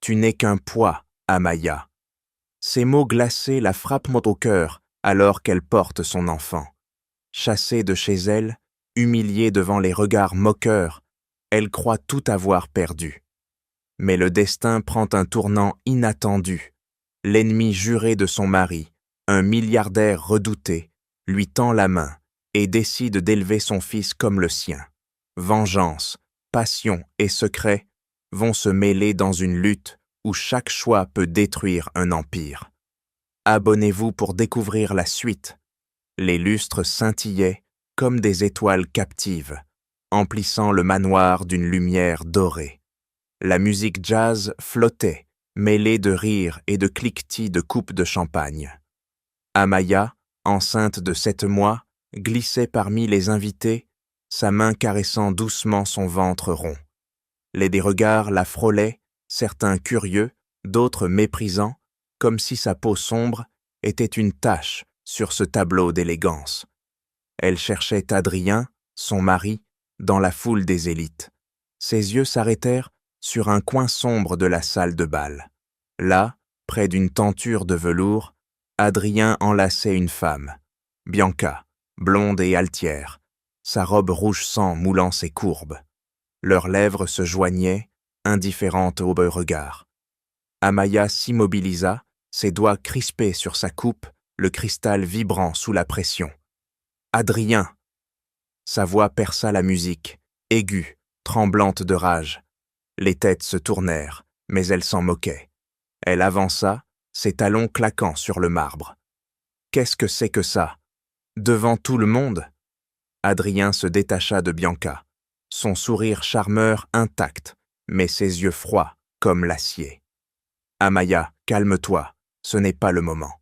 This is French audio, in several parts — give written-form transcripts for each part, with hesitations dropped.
Tu n'es qu'un poids, Amaya. Ces mots glacés la frappent au cœur alors qu'elle porte son enfant. Chassée de chez elle, humiliée devant les regards moqueurs, elle croit tout avoir perdu. Mais le destin prend un tournant inattendu. L'ennemi juré de son mari, un milliardaire redouté, lui tend la main et décide d'élever son fils comme le sien. Vengeance, passion et secret vont se mêler dans une lutte où chaque choix peut détruire un empire. Abonnez-vous pour découvrir la suite. Les lustres scintillaient comme des étoiles captives, emplissant le manoir d'une lumière dorée. La musique jazz flottait, mêlée de rires et de cliquetis de coupes de champagne. Amaya, enceinte de 7 mois, glissait parmi les invités, sa main caressant doucement son ventre rond. Des regards la frôlaient, certains curieux, d'autres méprisants, comme si sa peau sombre était une tache sur ce tableau d'élégance. Elle cherchait Adrien, son mari, dans la foule des élites. Ses yeux s'arrêtèrent sur un coin sombre de la salle de bal. Là, près d'une tenture de velours, Adrien enlaçait une femme, Bianca, blonde et altière, sa robe rouge sang moulant ses courbes. Leurs lèvres se joignaient, indifférentes au regard. Amaya s'immobilisa, ses doigts crispés sur sa coupe, le cristal vibrant sous la pression. « Adrien !» Sa voix perça la musique, aiguë, tremblante de rage. Les têtes se tournèrent, mais elle s'en moquait. Elle avança, ses talons claquant sur le marbre. « Qu'est-ce que c'est que ça? Devant tout le monde ?» Adrien se détacha de Bianca, son sourire charmeur intact, mais ses yeux froids comme l'acier. « Amaya, calme-toi, ce n'est pas le moment. »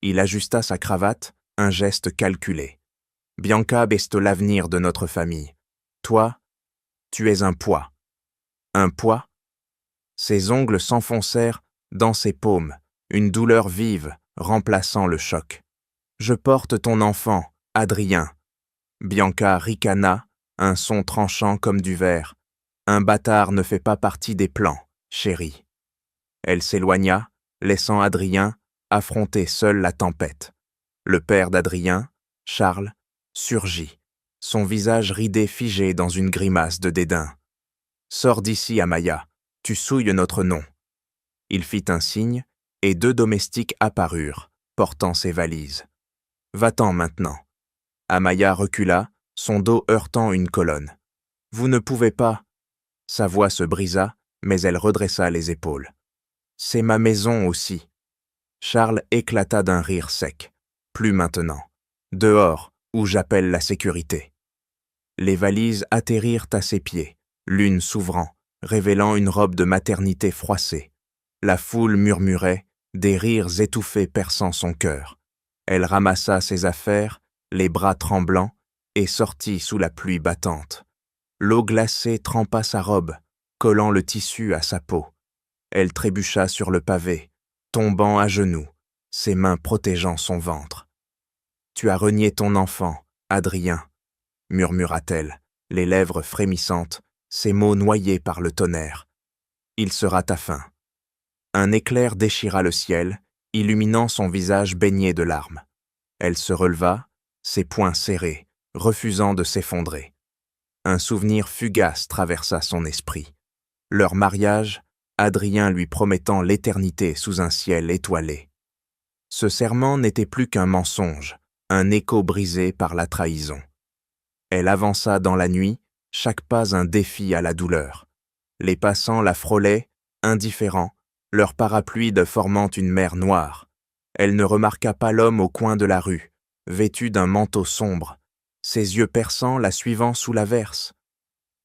Il ajusta sa cravate, un geste calculé. « Bianca beste l'avenir de notre famille. Toi, tu es un poids. » Un poids? Ses ongles s'enfoncèrent dans ses paumes, une douleur vive remplaçant le choc. « Je porte ton enfant, Adrien. » Bianca ricana, un son tranchant comme du verre. « Un bâtard ne fait pas partie des plans, chérie. » Elle s'éloigna, laissant Adrien affronter seul la tempête. Le père d'Adrien, Charles, surgit, son visage ridé figé dans une grimace de dédain. « Sors d'ici, Amaya, tu souilles notre nom. » Il fit un signe, et 2 domestiques apparurent, portant ses valises. « Va-t'en maintenant. » Amaya recula, son dos heurtant une colonne. « Vous ne pouvez pas. » Sa voix se brisa, mais elle redressa les épaules. « C'est ma maison aussi. » Charles éclata d'un rire sec. « Plus maintenant. Dehors, où j'appelle la sécurité. » Les valises atterrirent à ses pieds, l'une s'ouvrant, révélant une robe de maternité froissée. La foule murmurait, des rires étouffés perçant son cœur. Elle ramassa ses affaires, les bras tremblants, et sortit sous la pluie battante. L'eau glacée trempa sa robe, collant le tissu à sa peau. Elle trébucha sur le pavé, tombant à genoux, ses mains protégeant son ventre. « Tu as renié ton enfant, Adrien, » murmura-t-elle, les lèvres frémissantes, ses mots noyés par le tonnerre. « Il sera ta fin. » Un éclair déchira le ciel, illuminant son visage baigné de larmes. Elle se releva, ses poings serrés, refusant de s'effondrer. Un souvenir fugace traversa son esprit. Leur mariage, Adrien lui promettant l'éternité sous un ciel étoilé. Ce serment n'était plus qu'un mensonge, un écho brisé par la trahison. Elle avança dans la nuit, chaque pas un défi à la douleur. Les passants la frôlaient, indifférents, leur parapluie formant une mer noire. Elle ne remarqua pas l'homme au coin de la rue, vêtu d'un manteau sombre, ses yeux perçants la suivant sous l'averse.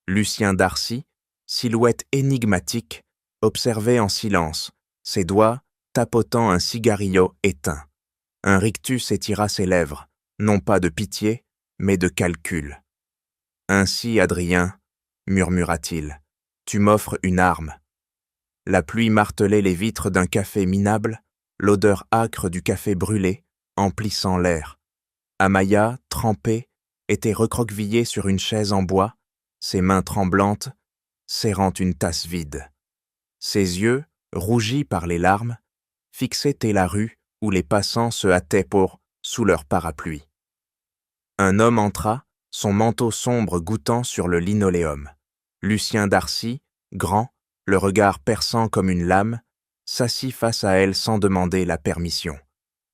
Lucien Darcy, silhouette énigmatique, observait en silence, ses doigts tapotant un cigarillo éteint. Un rictus étira ses lèvres, non pas de pitié, mais de calcul. « Ainsi, Adrien, » murmura-t-il, « tu m'offres une arme. » La pluie martelait les vitres d'un café minable, l'odeur âcre du café brûlé, emplissant l'air. Amaya, trempée, était recroquevillée sur une chaise en bois, ses mains tremblantes, serrant une tasse vide. Ses yeux, rougi par les larmes, fixait la rue où les passants se hâtaient sous leur parapluie. Un homme entra, son manteau sombre gouttant sur le linoléum. Lucien Darcy, grand, le regard perçant comme une lame, s'assit face à elle sans demander la permission.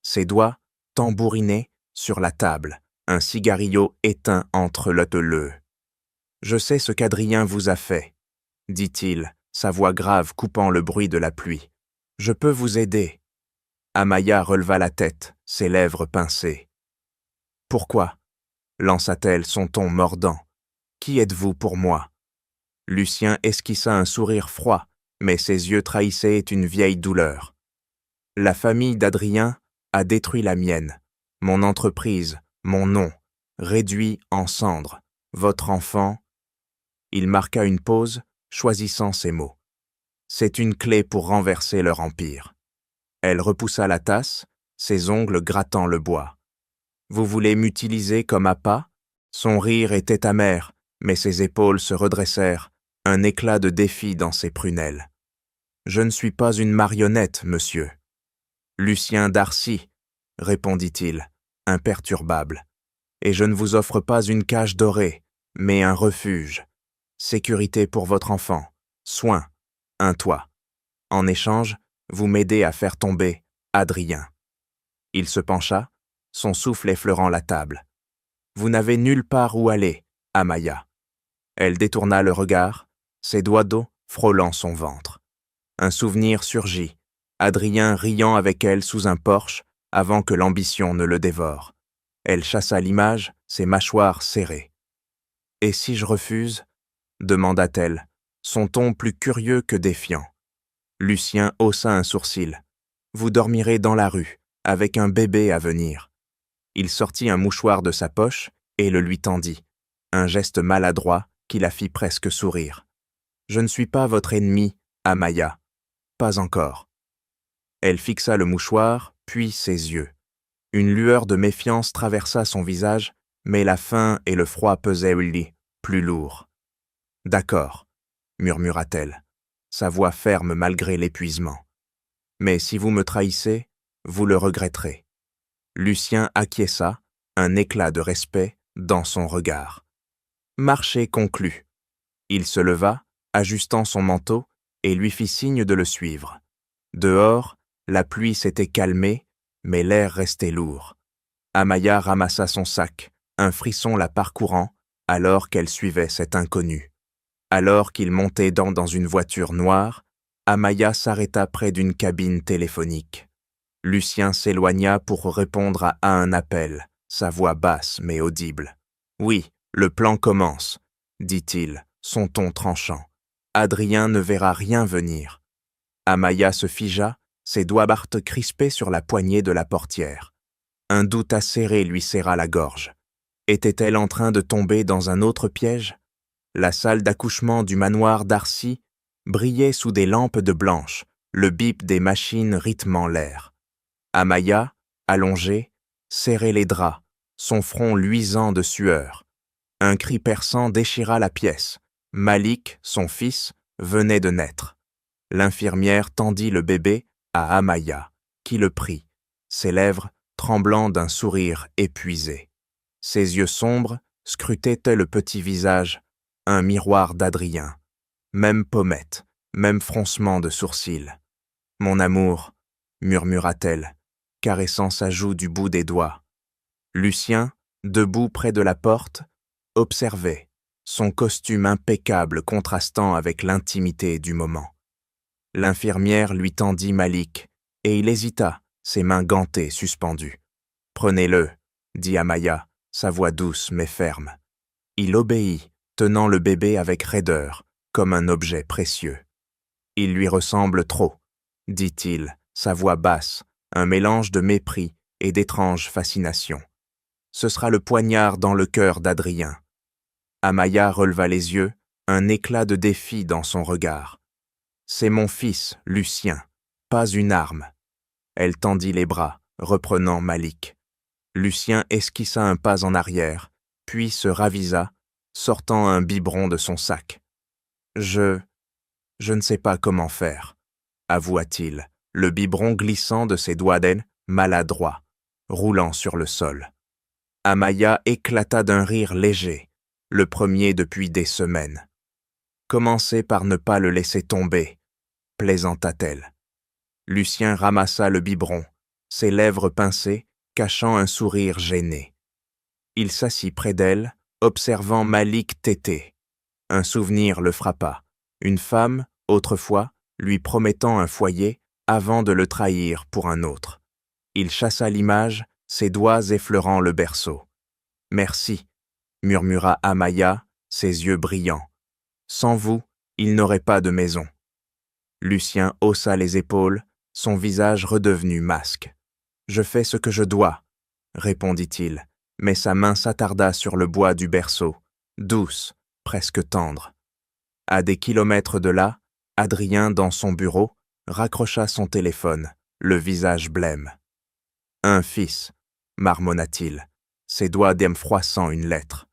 Ses doigts, tambourinés, sur la table, un cigarillo éteint entre le. « Je sais ce qu'Adrien vous a fait, » dit-il, sa voix grave coupant le bruit de la pluie. « Je peux vous aider. » Amaya releva la tête, ses lèvres pincées. « Pourquoi ?» lança-t-elle son ton mordant. « Qui êtes-vous pour moi ?» Lucien esquissa un sourire froid, mais ses yeux trahissaient une vieille douleur. « La famille d'Adrien a détruit la mienne, mon entreprise, mon nom, réduit en cendres. Votre enfant... » Il marqua une pause, choisissant ses mots. « C'est une clé pour renverser leur empire. » Elle repoussa la tasse, ses ongles grattant le bois. « Vous voulez m'utiliser comme appât ?» Son rire était amer, mais ses épaules se redressèrent, un éclat de défi dans ses prunelles. « Je ne suis pas une marionnette, monsieur. »« Lucien Darcy, » répondit-il, imperturbable. « Et je ne vous offre pas une cage dorée, mais un refuge. Sécurité pour votre enfant, soins, un toit. En échange, vous m'aidez à faire tomber Adrien. » Il se pencha, son souffle effleurant la table. « Vous n'avez nulle part où aller, Amaya. » Elle détourna le regard, ses doigts d'eau frôlant son ventre. Un souvenir surgit, Adrien riant avec elle sous un porche avant que l'ambition ne le dévore. Elle chassa l'image, ses mâchoires serrées. « Et si je refuse ?» demanda-t-elle, son ton plus curieux que défiant. Lucien haussa un sourcil. « Vous dormirez dans la rue, avec un bébé à venir. » Il sortit un mouchoir de sa poche et le lui tendit, un geste maladroit qui la fit presque sourire. « Je ne suis pas votre ennemi, Amaya. Pas encore. » Elle fixa le mouchoir, puis ses yeux. Une lueur de méfiance traversa son visage, mais la faim et le froid pesaient plus lourds. « D'accord, » murmura-t-elle, sa voix ferme malgré l'épuisement. « Mais si vous me trahissez, vous le regretterez. » Lucien acquiesça, un éclat de respect dans son regard. Marché conclu. Il se leva, ajustant son manteau, et lui fit signe de le suivre. Dehors, la pluie s'était calmée, mais l'air restait lourd. Amaya ramassa son sac, un frisson la parcourant, alors qu'elle suivait cet inconnu. Alors qu'il montait dans une voiture noire, Amaya s'arrêta près d'une cabine téléphonique. Lucien s'éloigna pour répondre à un appel, sa voix basse mais audible. « Oui, le plan commence, » dit-il, son ton tranchant. « Adrien ne verra rien venir. » Amaya se figea, ses doigts crispés sur la poignée de la portière. Un doute acéré lui serra la gorge. Était-elle en train de tomber dans un autre piège? La salle d'accouchement du manoir Darcy brillait sous des lampes de blanche, le bip des machines rythmant l'air. Amaya, allongée, serrait les draps, son front luisant de sueur. Un cri perçant déchira la pièce. Malik, son fils, venait de naître. L'infirmière tendit le bébé à Amaya, qui le prit, ses lèvres tremblant d'un sourire épuisé. Ses yeux sombres scrutaient le petit visage, un miroir d'Adrien. Même pommette, même froncement de sourcils. « Mon amour » murmura-t-elle, caressant sa joue du bout des doigts. Lucien, debout près de la porte, observait, son costume impeccable contrastant avec l'intimité du moment. L'infirmière lui tendit Malik, et il hésita, ses mains gantées suspendues. « Prenez-le » dit Amaya, sa voix douce mais ferme. Il obéit, tenant le bébé avec raideur, comme un objet précieux. « Il lui ressemble trop » dit-il, sa voix basse, un mélange de mépris et d'étrange fascination. « Ce sera le poignard dans le cœur d'Adrien. » Amaya releva les yeux, un éclat de défi dans son regard. « C'est mon fils, Lucien, pas une arme. » Elle tendit les bras, reprenant Malik. Lucien esquissa un pas en arrière, puis se ravisa, sortant un biberon de son sac. « Je ne sais pas comment faire. » avoua-t-il, le biberon glissant de ses doigts d'aine, maladroits, roulant sur le sol. Amaya éclata d'un rire léger, le premier depuis des semaines. Commencez par ne pas le laisser tomber, plaisanta-t-elle. Lucien ramassa le biberon, ses lèvres pincées, cachant un sourire gêné. Il s'assit près d'elle, observant Malik téter. Un souvenir le frappa. Une femme, autrefois, lui promettant un foyer avant de le trahir pour un autre. Il chassa l'image, ses doigts effleurant le berceau. « Merci » murmura Amaya, ses yeux brillants. « Sans vous, il n'aurait pas de maison. » Lucien haussa les épaules, son visage redevenu masque. « Je fais ce que je dois » répondit-il, mais sa main s'attarda sur le bois du berceau, douce, presque tendre. À des kilomètres de là, Adrien, dans son bureau, raccrocha son téléphone, le visage blême. « Un fils » marmonna-t-il, ses doigts froissant une lettre.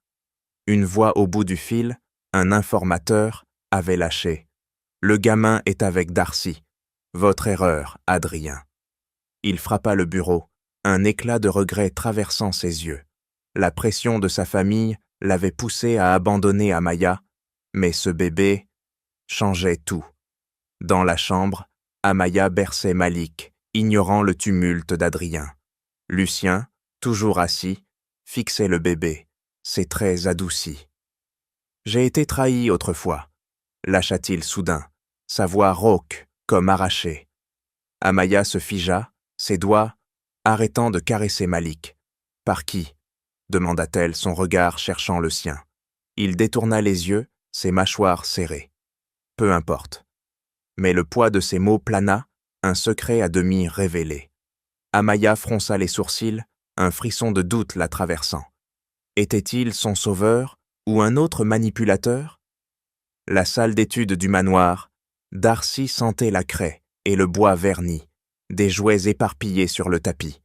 Une voix au bout du fil, un informateur, avait lâché. « Le gamin est avec Darcy. Votre erreur, Adrien. » Il frappa le bureau, un éclat de regret traversant ses yeux. La pression de sa famille l'avait poussé à abandonner Amaya, mais ce bébé changeait tout. Dans la chambre, Amaya berçait Malik, ignorant le tumulte d'Adrien. Lucien, toujours assis, fixait le bébé, ses traits adoucis. « J'ai été trahi autrefois » lâcha-t-il soudain, sa voix rauque, comme arrachée. Amaya se figea, ses doigts arrêtant de caresser Malik. « Par qui » demanda-t-elle, son regard cherchant le sien. Il détourna les yeux, ses mâchoires serrées. Peu importe. Mais le poids de ses mots plana, un secret à demi révélé. Amaya fronça les sourcils, un frisson de doute la traversant. Était-il son sauveur ou un autre manipulateur? La salle d'étude du manoir, Darcy sentait la craie et le bois verni, des jouets éparpillés sur le tapis.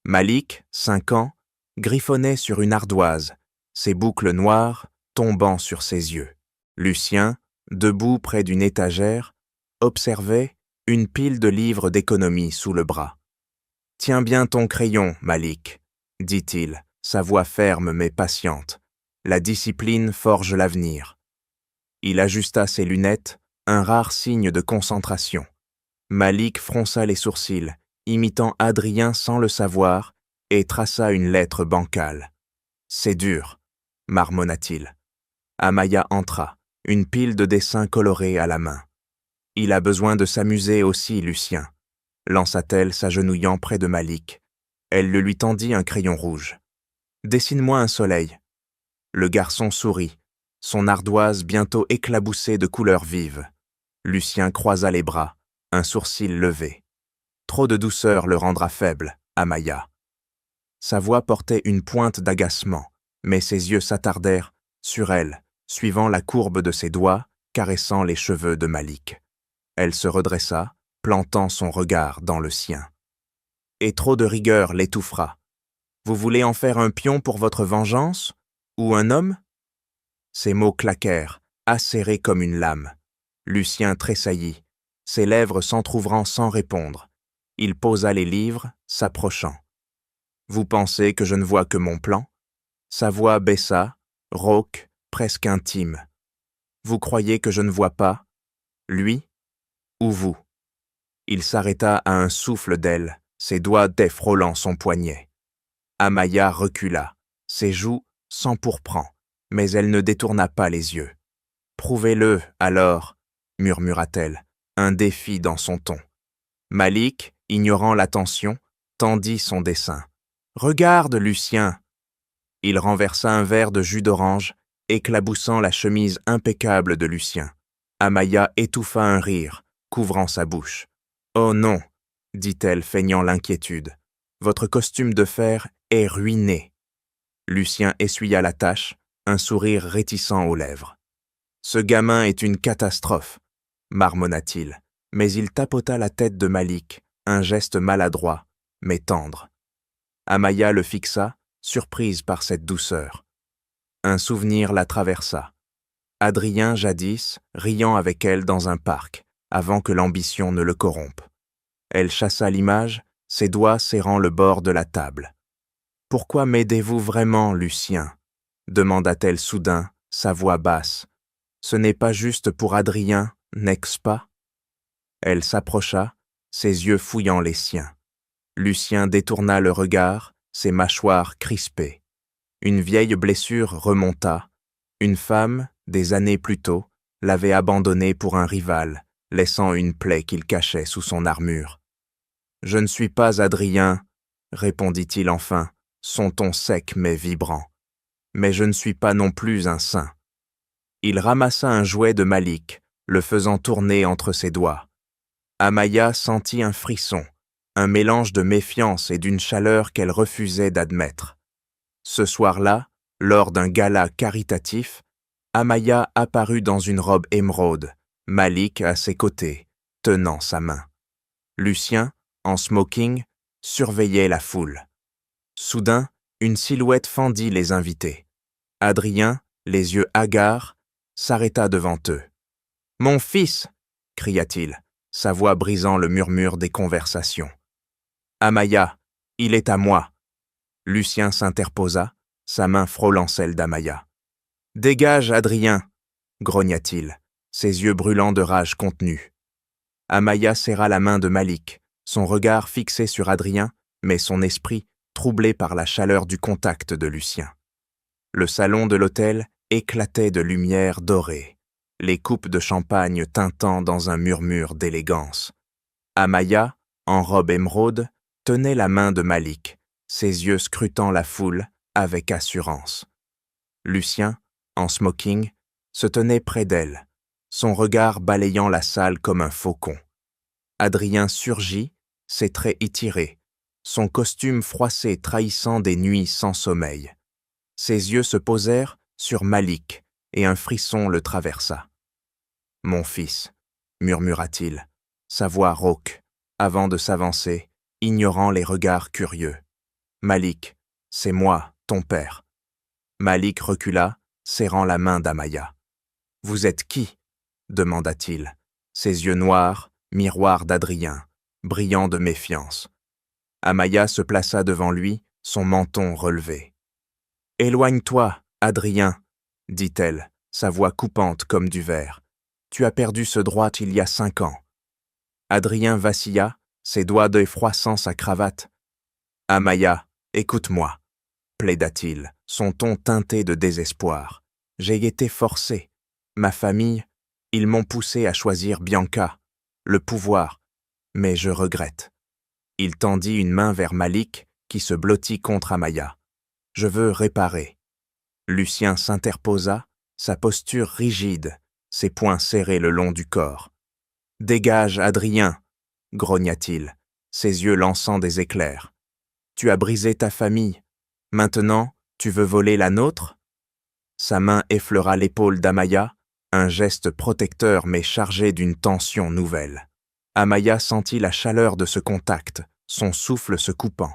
Malik, 5 ans, griffonnait sur une ardoise, ses boucles noires tombant sur ses yeux. Lucien, debout près d'une étagère, observait une pile de livres d'économie sous le bras. « Tiens bien ton crayon, Malik, » dit-il, sa voix ferme mais patiente. « La discipline forge l'avenir. » Il ajusta ses lunettes, un rare signe de concentration. Malik fronça les sourcils, imitant Adrien sans le savoir, et traça une lettre bancale. « C'est dur » marmonna-t-il. Amaya entra, une pile de dessins colorés à la main. « Il a besoin de s'amuser aussi, Lucien » lança-t-elle, s'agenouillant près de Malik. Elle le lui tendit un crayon rouge. « Dessine-moi un soleil. » Le garçon sourit, son ardoise bientôt éclaboussée de couleurs vives. Lucien croisa les bras, un sourcil levé. Trop de douceur le rendra faible, Amaya. Sa voix portait une pointe d'agacement, mais ses yeux s'attardèrent sur elle, suivant la courbe de ses doigts, caressant les cheveux de Malik. Elle se redressa, plantant son regard dans le sien. Et trop de rigueur l'étouffera. Vous voulez en faire un pion pour votre vengeance? Ou un homme? Ses mots claquèrent, acérés comme une lame. Lucien tressaillit, ses lèvres s'entr'ouvrant sans répondre. Il posa les livres, s'approchant. Vous pensez que je ne vois que mon plan? Sa voix baissa, rauque, presque intime. Vous croyez que je ne vois pas? Lui? Ou vous? Il s'arrêta à un souffle d'elle, ses doigts défrôlant son poignet. Amaya recula, ses joues s'empourprant, mais elle ne détourna pas les yeux. « Prouvez-le, alors » murmura-t-elle, un défi dans son ton. Malik, ignorant l'attention, tendit son dessin. « Regarde, Lucien !» Il renversa un verre de jus d'orange, éclaboussant la chemise impeccable de Lucien. Amaya étouffa un rire, couvrant sa bouche. « Oh non !» dit-elle, feignant l'inquiétude. « Votre costume de fer est ruiné. » Lucien essuya la tache, un sourire réticent aux lèvres. « Ce gamin est une catastrophe » marmonna-t-il, mais il tapota la tête de Malik, un geste maladroit, mais tendre. Amaya le fixa, surprise par cette douceur. Un souvenir la traversa. Adrien, jadis, riant avec elle dans un parc, avant que l'ambition ne le corrompe. Elle chassa l'image, ses doigts serrant le bord de la table. « Pourquoi m'aidez-vous vraiment, Lucien ?» demanda-t-elle soudain, sa voix basse. « Ce n'est pas juste pour Adrien, n'est-ce pas ?» Elle s'approcha, ses yeux fouillant les siens. Lucien détourna le regard, ses mâchoires crispées. Une vieille blessure remonta. Une femme, des années plus tôt, l'avait abandonné pour un rival, laissant une plaie qu'il cachait sous son armure. « Je ne suis pas Adrien, » répondit-il enfin, son ton sec mais vibrant. « Mais je ne suis pas non plus un saint. » Il ramassa un jouet de Malik, le faisant tourner entre ses doigts. Amaya sentit un frisson, un mélange de méfiance et d'une chaleur qu'elle refusait d'admettre. Ce soir-là, lors d'un gala caritatif, Amaya apparut dans une robe émeraude, Malik à ses côtés, tenant sa main. Lucien, en smoking, surveillait la foule. Soudain, une silhouette fendit les invités. Adrien, les yeux hagards, s'arrêta devant eux. « Mon fils !» cria-t-il, sa voix brisant le murmure des conversations. « Amaya, il est à moi !» Lucien s'interposa, sa main frôlant celle d'Amaya. « Dégage, Adrien !» grogna-t-il, ses yeux brûlants de rage contenue. Amaya serra la main de Malik, son regard fixé sur Adrien, mais son esprit troublé par la chaleur du contact de Lucien. Le salon de l'hôtel éclatait de lumière dorée, les coupes de champagne tintant dans un murmure d'élégance. Amaya, en robe émeraude, tenait la main de Malik, ses yeux scrutant la foule avec assurance. Lucien, en smoking, se tenait près d'elle, son regard balayant la salle comme un faucon. Adrien surgit, ses traits étirés, son costume froissé trahissant des nuits sans sommeil. Ses yeux se posèrent sur Malik et un frisson le traversa. « Mon fils » murmura-t-il, sa voix rauque, avant de s'avancer, ignorant les regards curieux. « Malik, c'est moi, ton père. » Malik recula, serrant la main d'Amaya. « Vous êtes qui ?» demanda-t-il, ses yeux noirs, miroir d'Adrien, brillants de méfiance. Amaya se plaça devant lui, son menton relevé. « Éloigne-toi, Adrien, » dit-elle, sa voix coupante comme du verre. « Tu as perdu ce droit il y a 5 ans. » Adrien vacilla, ses doigts d'œil froissant sa cravate. « Amaya, écoute-moi, » plaida-t-il, son ton teinté de désespoir. « J'ai été forcé. Ma famille, ils m'ont poussé à choisir Bianca, le pouvoir, mais je regrette. » Il tendit une main vers Malik, qui se blottit contre Amaya. « Je veux réparer. » Lucien s'interposa, sa posture rigide, ses poings serrés le long du corps. « Dégage, Adrien !» grogna-t-il, ses yeux lançant des éclairs. « Tu as brisé ta famille. Maintenant, tu veux voler la nôtre ?» Sa main effleura l'épaule d'Amaya, un geste protecteur mais chargé d'une tension nouvelle. Amaya sentit la chaleur de ce contact, son souffle se coupant.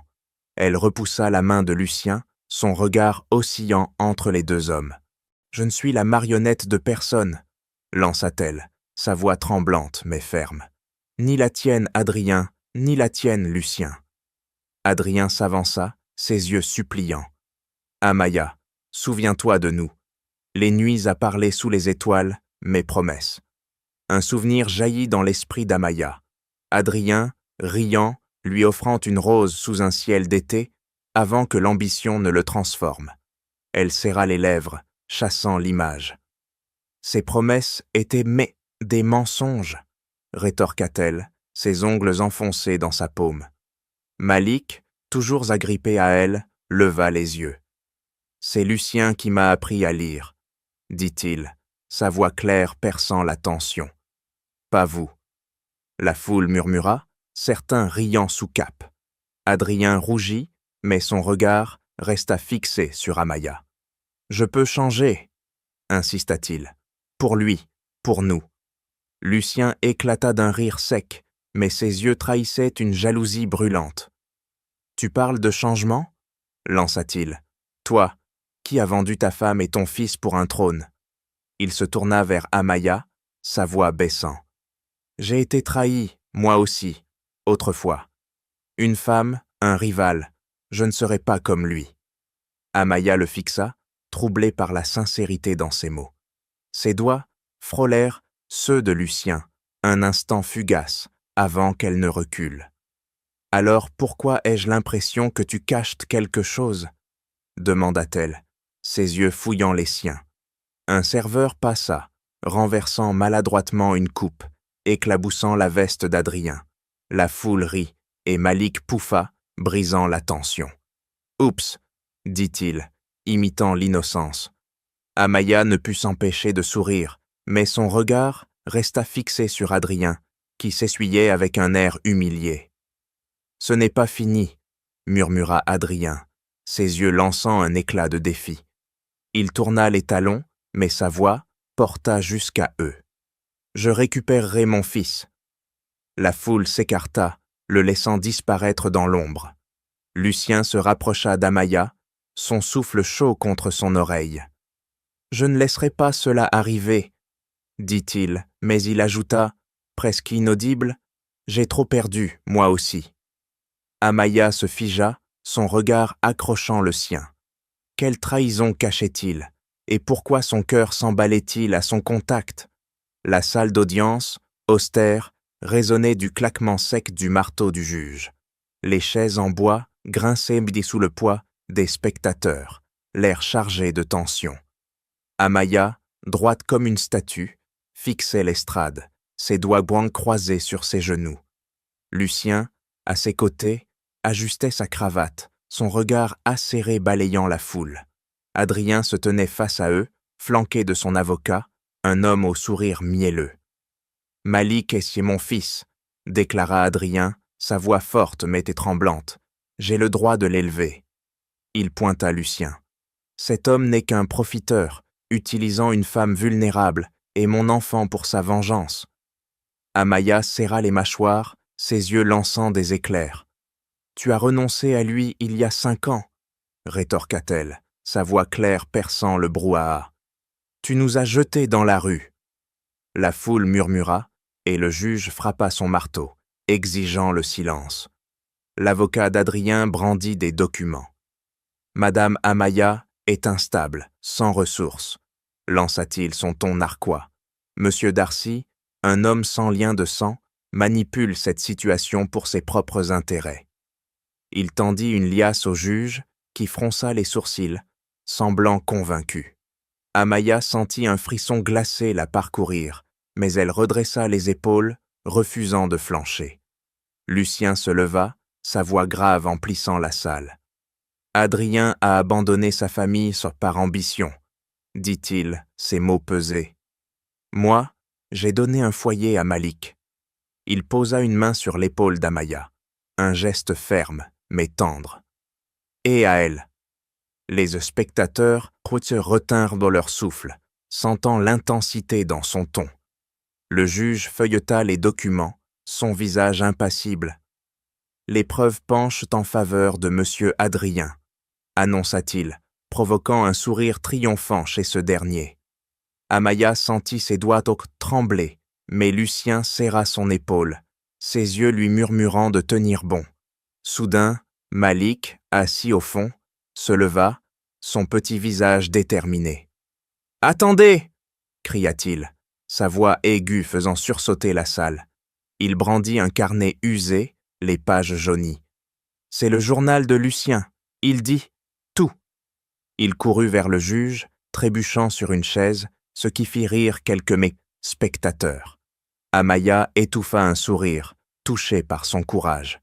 Elle repoussa la main de Lucien, son regard oscillant entre les deux hommes. « Je ne suis la marionnette de personne, » lança-t-elle, sa voix tremblante mais ferme. « Ni la tienne, Adrien, ni la tienne, Lucien. » Adrien s'avança, ses yeux suppliants. « Amaya, souviens-toi de nous. Les nuits à parler sous les étoiles, mes promesses. » Un souvenir jaillit dans l'esprit d'Amaya. Adrien, riant, lui offrant une rose sous un ciel d'été, avant que l'ambition ne le transforme. Elle serra les lèvres, chassant l'image. « Ces promesses étaient des mensonges, » rétorqua-t-elle, ses ongles enfoncés dans sa paume. Malik, toujours agrippé à elle, leva les yeux. « C'est Lucien qui m'a appris à lire, » dit-il, sa voix claire perçant la tension. « Pas vous. » La foule murmura, certains riant sous cape. Adrien rougit, mais son regard resta fixé sur Amaya. « Je peux changer, » insista-t-il. « Pour lui, pour nous. » Lucien éclata d'un rire sec, mais ses yeux trahissaient une jalousie brûlante. « Tu parles de changement ?» lança-t-il. « Toi, qui as vendu ta femme et ton fils pour un trône ?» Il se tourna vers Amaya, sa voix baissant. J'ai été trahi, moi aussi, autrefois. Une femme, un rival, je ne serai pas comme lui. Amaya le fixa, troublée par la sincérité dans ses mots. Ses doigts frôlèrent ceux de Lucien, un instant fugace, avant qu'elle ne recule. « Alors pourquoi ai-je l'impression que tu caches quelque chose ?» demanda-t-elle, ses yeux fouillant les siens. Un serveur passa, renversant maladroitement une coupe, éclaboussant la veste d'Adrien. La foule rit, et Malik pouffa, brisant la tension. « Oups !» dit-il, imitant l'innocence. Amaya ne put s'empêcher de sourire, mais son regard resta fixé sur Adrien, qui s'essuyait avec un air humilié. « Ce n'est pas fini, » murmura Adrien, ses yeux lançant un éclat de défi. Il tourna les talons, mais sa voix porta jusqu'à eux. « Je récupérerai mon fils. » La foule s'écarta, le laissant disparaître dans l'ombre. Lucien se rapprocha d'Amaya, son souffle chaud contre son oreille. « Je ne laisserai pas cela arriver, » dit-il, mais il ajouta, presque inaudible, « J'ai trop perdu, moi aussi. » Amaya se figea, son regard accrochant le sien. Quelle trahison cachait-il, et pourquoi son cœur s'emballait-il à son contact? La salle d'audience, austère, résonnait du claquement sec du marteau du juge. Les chaises en bois grinçaient sous le poids des spectateurs, l'air chargé de tension. Amaya, droite comme une statue, fixait l'estrade, ses doigts boings croisés sur ses genoux. Lucien, à ses côtés, ajustait sa cravate, son regard acéré balayant la foule. Adrien se tenait face à eux, flanqué de son avocat, un homme au sourire mielleux. « Malik est mon fils, » déclara Adrien, sa voix forte mais tremblante. « J'ai le droit de l'élever. » Il pointa Lucien. « Cet homme n'est qu'un profiteur, utilisant une femme vulnérable et mon enfant pour sa vengeance. » Amaya serra les mâchoires, ses yeux lançant des éclairs. « Tu as renoncé à lui il y a 5 ans, » rétorqua-t-elle, sa voix claire perçant le brouhaha. « Tu nous as jetés dans la rue. » La foule murmura, et le juge frappa son marteau, exigeant le silence. L'avocat d'Adrien brandit des documents. « Madame Amaya est instable, sans ressources, » lança-t-il son ton narquois. « Monsieur Darcy, un homme sans lien de sang, manipule cette situation pour ses propres intérêts. » Il tendit une liasse au juge, qui fronça les sourcils, semblant convaincu. Amaya sentit un frisson glacé la parcourir, mais elle redressa les épaules, refusant de flancher. Lucien se leva, sa voix grave emplissant la salle. « Adrien a abandonné sa famille par ambition, » dit-il, ses mots pesés. « Moi, j'ai donné un foyer à Malik. » Il posa une main sur l'épaule d'Amaya, un geste ferme, mais tendre. « Et à elle. » Les spectateurs se retinrent dans leur souffle, sentant l'intensité dans son ton. Le juge feuilleta les documents, son visage impassible. « Les preuves penchent en faveur de Monsieur Adrien, » annonça-t-il, provoquant un sourire triomphant chez ce dernier. Amaya sentit ses doigts trembler, mais Lucien serra son épaule, ses yeux lui murmurant de tenir bon. Soudain, Malik, assis au fond, se leva, son petit visage déterminé. « Attendez !» cria-t-il, sa voix aiguë faisant sursauter la salle. Il brandit un carnet usé, les pages jaunies. « C'est le journal de Lucien, il dit tout. » Il courut vers le juge, trébuchant sur une chaise, ce qui fit rire quelques spectateurs. Amaya étouffa un sourire, touché par son courage.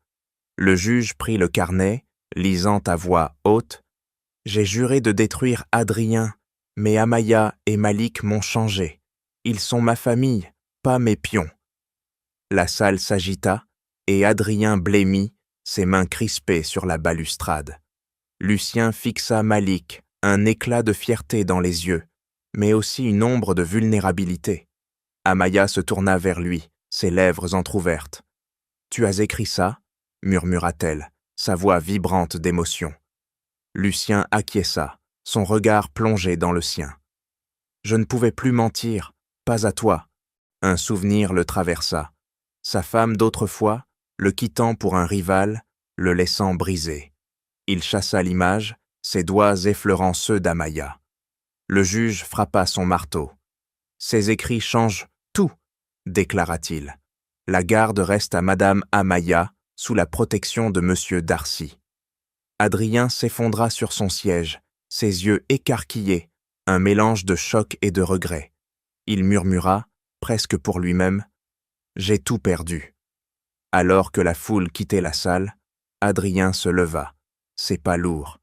Le juge prit le carnet, lisant à voix haute. « J'ai juré de détruire Adrien, mais Amaya et Malik m'ont changé. Ils sont ma famille, pas mes pions. » La salle s'agita, et Adrien blêmit, ses mains crispées sur la balustrade. Lucien fixa Malik, un éclat de fierté dans les yeux, mais aussi une ombre de vulnérabilité. Amaya se tourna vers lui, ses lèvres entr'ouvertes. « Tu as écrit ça ?» murmura-t-elle, sa voix vibrante d'émotion. Lucien acquiesça, son regard plongé dans le sien. « Je ne pouvais plus mentir, pas à toi. » Un souvenir le traversa, sa femme d'autrefois, le quittant pour un rival, le laissant brisé. Il chassa l'image, ses doigts effleurant ceux d'Amaya. Le juge frappa son marteau. « Ces écrits changent tout !» déclara-t-il. « La garde reste à Madame Amaya, sous la protection de Monsieur Darcy. » Adrien s'effondra sur son siège, ses yeux écarquillés, un mélange de choc et de regret. Il murmura, presque pour lui-même, « J'ai tout perdu. » Alors que la foule quittait la salle, Adrien se leva, ses pas lourds.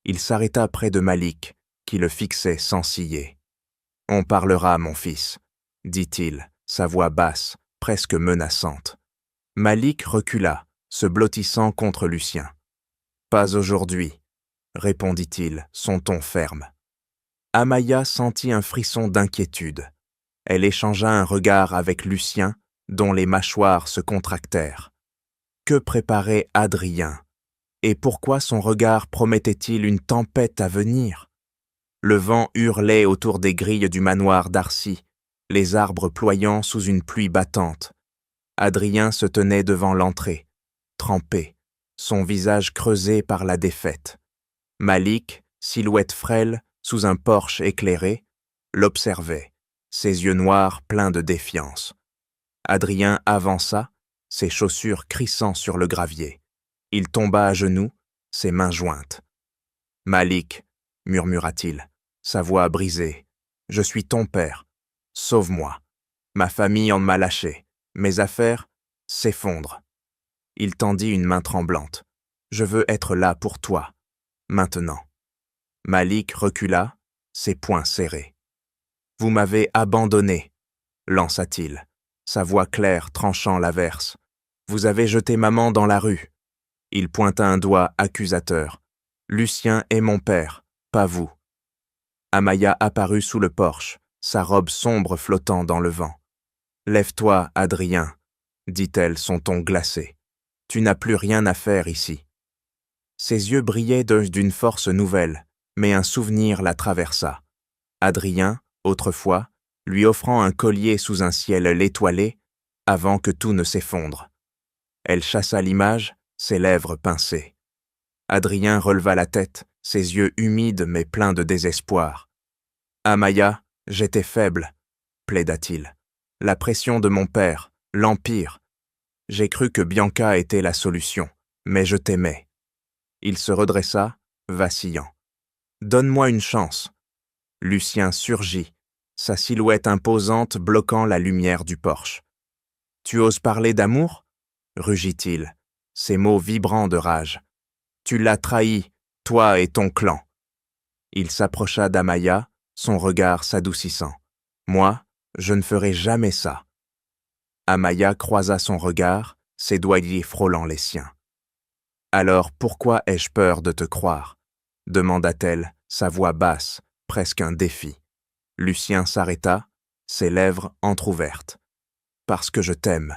Il s'arrêta près de Malik, qui le fixait sans ciller. « On parlera, mon fils, » dit-il, sa voix basse, presque menaçante. Malik recula, se blottissant contre Lucien. « Pas aujourd'hui, » répondit-il, son ton ferme. Amaya sentit un frisson d'inquiétude. Elle échangea un regard avec Lucien, dont les mâchoires se contractèrent. Que préparait Adrien? Et pourquoi son regard promettait-il une tempête à venir? Le vent hurlait autour des grilles du manoir Darcy, les arbres ployant sous une pluie battante. Adrien se tenait devant l'entrée, trempé, son visage creusé par la défaite. Malik, silhouette frêle, sous un porche éclairé, l'observait, ses yeux noirs pleins de défiance. Adrien avança, ses chaussures crissant sur le gravier. Il tomba à genoux, ses mains jointes. « Malik, » murmura-t-il, sa voix brisée, « je suis ton père. Sauve-moi. Ma famille en m'a lâché. Mes affaires s'effondrent. » Il tendit une main tremblante. « Je veux être là pour toi, maintenant. » Malik recula, ses poings serrés. « Vous m'avez abandonné, » lança-t-il, sa voix claire tranchant l'averse. « Vous avez jeté maman dans la rue. » Il pointa un doigt accusateur. « Lucien est mon père, pas vous. » Amaya apparut sous le porche, sa robe sombre flottant dans le vent. « Lève-toi, Adrien, » dit-elle, son ton glacé. « Tu n'as plus rien à faire ici. » Ses yeux brillaient d'une force nouvelle, mais un souvenir la traversa. Adrien, autrefois, lui offrant un collier sous un ciel étoilé, avant que tout ne s'effondre. Elle chassa l'image, ses lèvres pincées. Adrien releva la tête, ses yeux humides mais pleins de désespoir. « Amaya, j'étais faible, » plaida-t-il. « La pression de mon père, l'Empire. J'ai cru que Bianca était la solution, mais je t'aimais. » Il se redressa, vacillant. « Donne-moi une chance. » Lucien surgit, sa silhouette imposante bloquant la lumière du porche. « Tu oses parler d'amour ?» rugit-il, ses mots vibrants de rage. « Tu l'as trahi, toi et ton clan. » Il s'approcha d'Amaya, son regard s'adoucissant. « Moi, je ne ferai jamais ça. » Amaya croisa son regard, ses doigts frôlant les siens. « Alors pourquoi ai-je peur de te croire ?» demanda-t-elle, sa voix basse, presque un défi. Lucien s'arrêta, ses lèvres entr'ouvertes. « Parce que je t'aime, »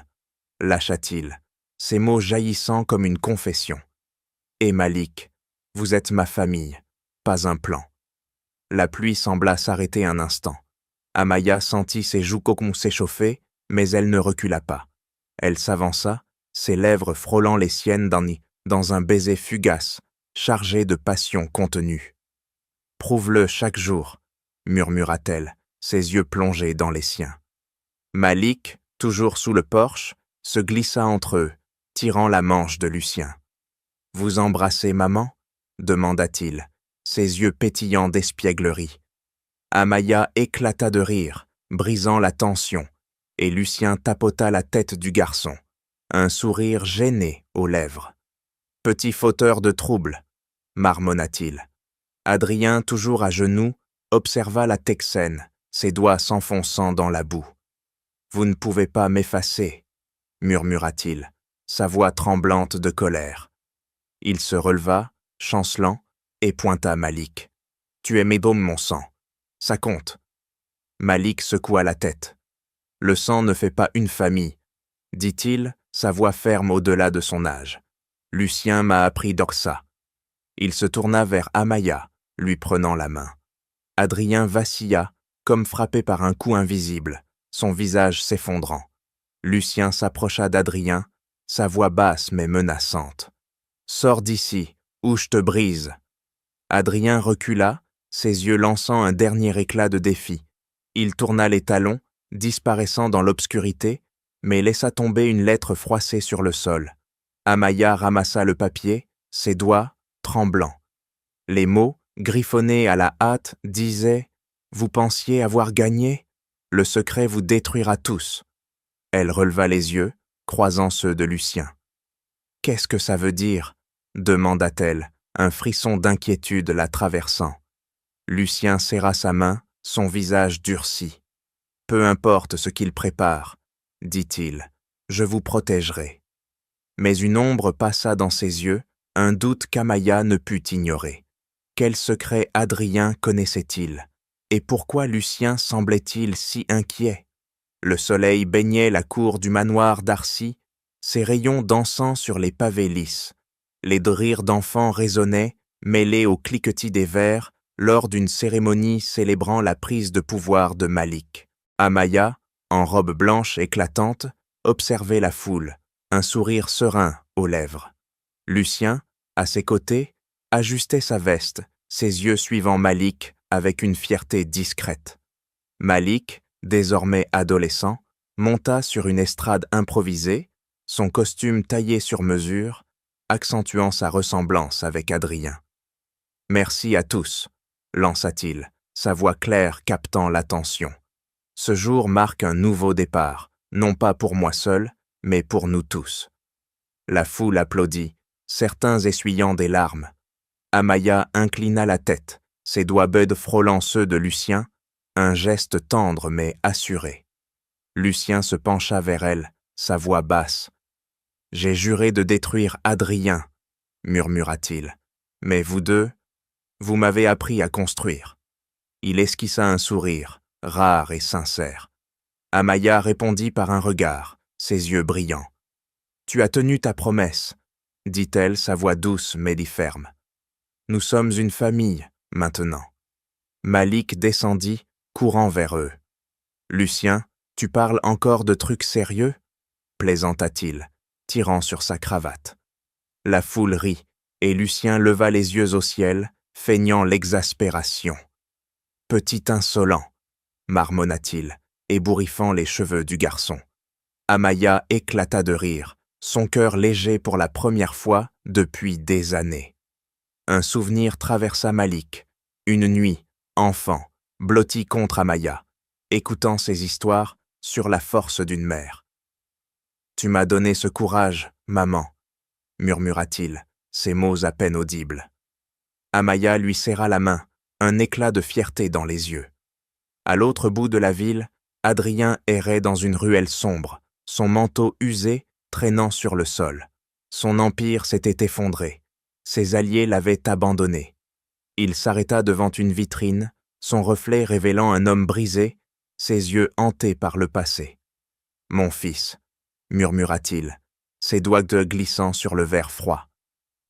lâcha-t-il, ses mots jaillissant comme une confession. « Et Malik, vous êtes ma famille, pas un plan. » La pluie sembla s'arrêter un instant. Amaya sentit ses joues s'échauffer, mais elle ne recula pas. Elle s'avança, ses lèvres frôlant les siennes dans un baiser fugace, chargé de passion contenue. « Prouve-le chaque jour, » murmura-t-elle, ses yeux plongés dans les siens. Malik, toujours sous le porche, se glissa entre eux, tirant la manche de Lucien. « Vous embrassez maman ?» demanda-t-il, ses yeux pétillants d'espièglerie. Amaya éclata de rire, brisant la tension, et Lucien tapota la tête du garçon, un sourire gêné aux lèvres. « Petit fauteur de troubles, » marmonna-t-il. Adrien, toujours à genoux, observa la Texaine, ses doigts s'enfonçant dans la boue. « Vous ne pouvez pas m'effacer, » murmura-t-il, sa voix tremblante de colère. Il se releva, chancelant, et pointa Malik. « Tu es médôme, mon sang. Ça compte. » Malik secoua la tête. « Le sang ne fait pas une famille, » dit-il, sa voix ferme au-delà de son âge. « Lucien m'a appris d'Orsa. » Il se tourna vers Amaya, lui prenant la main. Adrien vacilla, comme frappé par un coup invisible, son visage s'effondrant. Lucien s'approcha d'Adrien, sa voix basse mais menaçante. « Sors d'ici, ou je te brise !» Adrien recula, ses yeux lançant un dernier éclat de défi. Il tourna les talons, disparaissant dans l'obscurité, mais laissa tomber une lettre froissée sur le sol. Amaya ramassa le papier, ses doigts tremblants. Les mots, griffonnés à la hâte, disaient « Vous pensiez avoir gagné ? Le secret vous détruira tous. » Elle releva les yeux, croisant ceux de Lucien. « Qu'est-ce que ça veut dire ?» demanda-t-elle, un frisson d'inquiétude la traversant. Lucien serra sa main, son visage durci. « Peu importe ce qu'il prépare, » dit-il, « je vous protégerai. » Mais une ombre passa dans ses yeux, un doute qu'Amaya ne put ignorer. Quel secret Adrien connaissait-il? Et pourquoi Lucien semblait-il si inquiet? Le soleil baignait la cour du manoir d'Arcy, ses rayons dansant sur les pavés lisses. Les rires d'enfants résonnaient, mêlés au cliquetis des verres, lors d'une cérémonie célébrant la prise de pouvoir de Malik. Amaya, en robe blanche éclatante, observait la foule, un sourire serein aux lèvres. Lucien, à ses côtés, ajustait sa veste, ses yeux suivant Malik avec une fierté discrète. Malik, désormais adolescent, monta sur une estrade improvisée, son costume taillé sur mesure, accentuant sa ressemblance avec Adrien. « Merci à tous », lança-t-il, sa voix claire captant l'attention. « Ce jour marque un nouveau départ, non pas pour moi seul, mais pour nous tous. » La foule applaudit, certains essuyant des larmes. Amaya inclina la tête, ses doigts buds frôlant ceux de Lucien, un geste tendre mais assuré. Lucien se pencha vers elle, sa voix basse. « J'ai juré de détruire Adrien, » murmura-t-il. « Mais vous deux, vous m'avez appris à construire. » Il esquissa un sourire, rare et sincère. Amaya répondit par un regard, ses yeux brillants. « Tu as tenu ta promesse, » dit-elle, sa voix douce mais ferme. « Nous sommes une famille, maintenant. » Malik descendit, courant vers eux. « Lucien, tu parles encore de trucs sérieux ?» plaisanta-t-il, tirant sur sa cravate. La foule rit, et Lucien leva les yeux au ciel, feignant l'exaspération. « Petit insolent !» marmonna-t-il, ébouriffant les cheveux du garçon. Amaya éclata de rire, son cœur léger pour la première fois depuis des années. Un souvenir traversa Malik, une nuit, enfant, blotti contre Amaya, écoutant ses histoires sur la force d'une mère. « Tu m'as donné ce courage, maman, » murmura-t-il, ses mots à peine audibles. Amaya lui serra la main, un éclat de fierté dans les yeux. À l'autre bout de la ville, Adrien errait dans une ruelle sombre, son manteau usé traînant sur le sol. Son empire s'était effondré. Ses alliés l'avaient abandonné. Il s'arrêta devant une vitrine, son reflet révélant un homme brisé, ses yeux hantés par le passé. « Mon fils », murmura-t-il, ses doigts glissant sur le verre froid.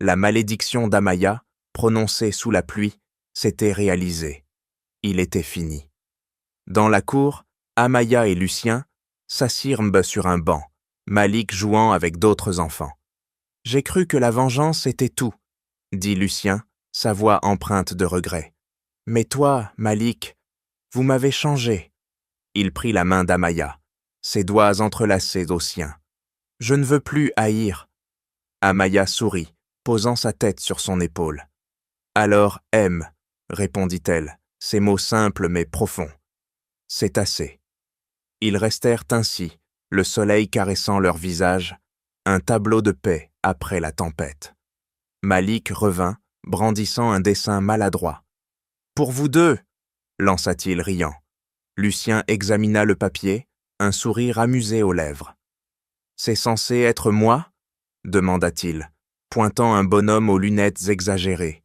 La malédiction d'Amaya, prononcée sous la pluie, s'était réalisée. Il était fini. Dans la cour, Amaya et Lucien s'assirent sur un banc, Malik jouant avec d'autres enfants. « J'ai cru que la vengeance était tout, » dit Lucien, sa voix empreinte de regret. « Mais toi, Malik, vous m'avez changé. » Il prit la main d'Amaya, ses doigts entrelacés aux siens. « Je ne veux plus haïr. » Amaya sourit, posant sa tête sur son épaule. « Alors aime, » répondit-elle, ses mots simples mais profonds. « C'est assez. » Ils restèrent ainsi, le soleil caressant leurs visages, un tableau de paix après la tempête. Malik revint, brandissant un dessin maladroit. « Pour vous deux !» lança-t-il riant. Lucien examina le papier, un sourire amusé aux lèvres. « C'est censé être moi ?» demanda-t-il, pointant un bonhomme aux lunettes exagérées.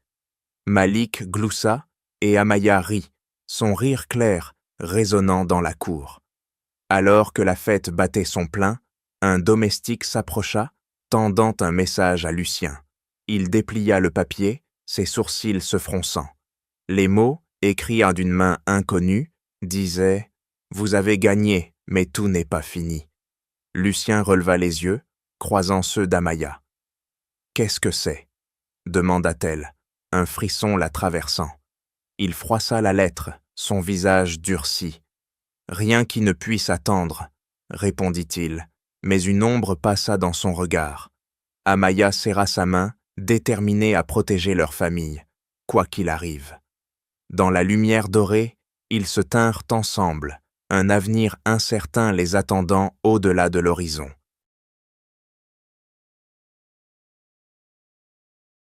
Malik gloussa et Amaya rit, son rire clair résonnant dans la cour. Alors que la fête battait son plein, un domestique s'approcha, tendant un message à Lucien. Il déplia le papier, ses sourcils se fronçant. Les mots, écrits d'une main inconnue, disaient « Vous avez gagné, mais tout n'est pas fini. » Lucien releva les yeux, croisant ceux d'Amaya. « Qu'est-ce que c'est » demanda-t-elle, un frisson la traversant. Il froissa la lettre, son visage durci. « Rien qui ne puisse attendre, » répondit-il, mais une ombre passa dans son regard. Amaya serra sa main, déterminée à protéger leur famille, quoi qu'il arrive. Dans la lumière dorée, ils se tinrent ensemble, un avenir incertain les attendant au-delà de l'horizon.